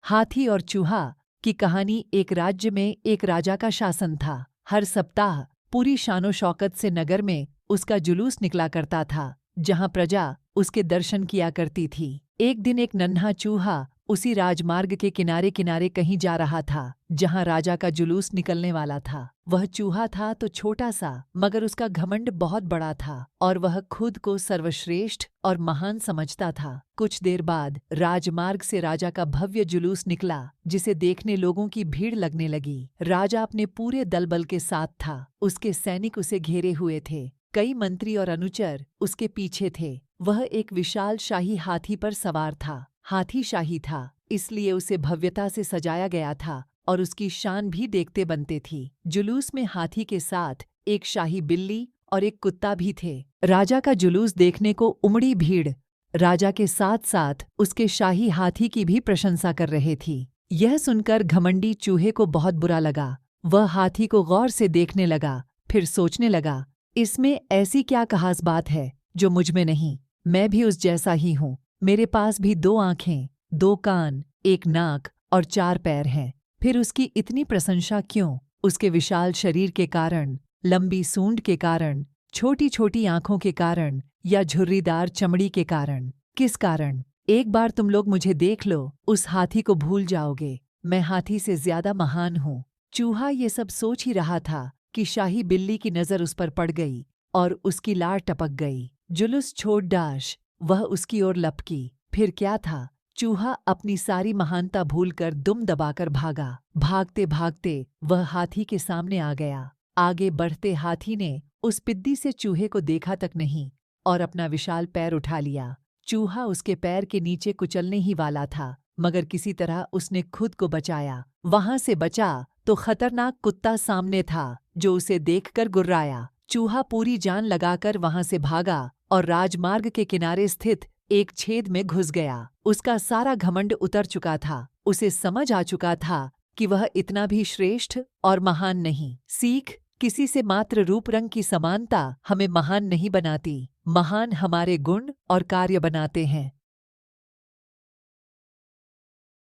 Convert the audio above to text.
हाथी और चूहा की कहानी। एक राज्य में एक राजा का शासन था। हर सप्ताह पूरी शानो शौकत से नगर में उसका जुलूस निकला करता था, जहां प्रजा उसके दर्शन किया करती थी। एक दिन एक नन्हा चूहा उसी राजमार्ग के किनारे किनारे कहीं जा रहा था, जहां राजा का जुलूस निकलने वाला था। वह चूहा था तो छोटा सा, मगर उसका घमंड बहुत बड़ा था और वह खुद को सर्वश्रेष्ठ और महान समझता था। कुछ देर बाद राजमार्ग से राजा का भव्य जुलूस निकला, जिसे देखने लोगों की भीड़ लगने लगी। राजा अपने पूरे दलबल के साथ था। उसके सैनिक उसे घेरे हुए थे। कई मंत्री और अनुचर उसके पीछे थे। वह एक विशाल शाही हाथी पर सवार था। हाथी शाही था, इसलिए उसे भव्यता से सजाया गया था और उसकी शान भी देखते बनते थी। जुलूस में हाथी के साथ एक शाही बिल्ली और एक कुत्ता भी थे। राजा का जुलूस देखने को उमड़ी भीड़ राजा के साथ साथ उसके शाही हाथी की भी प्रशंसा कर रहे थी। यह सुनकर घमंडी चूहे को बहुत बुरा लगा। वह हाथी को गौर से देखने लगा, फिर सोचने लगा, इसमें ऐसी क्या खास बात है जो मुझ में नहीं। मैं भी उस जैसा ही हूँ। मेरे पास भी 2 आँखें, 2 कान, 1 नाक और 4 पैर हैं। फिर उसकी इतनी प्रशंसा क्यों? उसके विशाल शरीर के कारण, लंबी सूंड के कारण, छोटी छोटी आँखों के कारण या झुर्रीदार चमड़ी के कारण? किस कारण? एक बार तुम लोग मुझे देख लो, उस हाथी को भूल जाओगे। मैं हाथी से ज्यादा महान हूँ। चूहा ये सब सोच ही रहा था कि शाही बिल्ली की नज़र उस पर पड़ गई और उसकी लार टपक गई। जुलूस छोड़ डाश वह उसकी ओर लपकी। फिर क्या था? चूहा अपनी सारी महानता भूलकर दुम दबाकर भागा। भागते भागते वह हाथी के सामने आ गया। आगे बढ़ते हाथी ने उस पिद्दी से चूहे को देखा तक नहीं और अपना विशाल पैर उठा लिया। चूहा उसके पैर के नीचे कुचलने ही वाला था, मगर किसी तरह उसने खुद को बचाया। वहां से बचा तो खतरनाक कुत्ता सामने था, जो उसे देखकर गुर्राया। चूहा पूरी जान लगाकर वहां से भागा और राजमार्ग के किनारे स्थित एक छेद में घुस गया। उसका सारा घमंड उतर चुका था। उसे समझ आ चुका था कि वह इतना भी श्रेष्ठ और महान नहीं। सीख, किसी से मात्र रूप रंग की समानता हमें महान नहीं बनाती। महान हमारे गुण और कार्य बनाते हैं।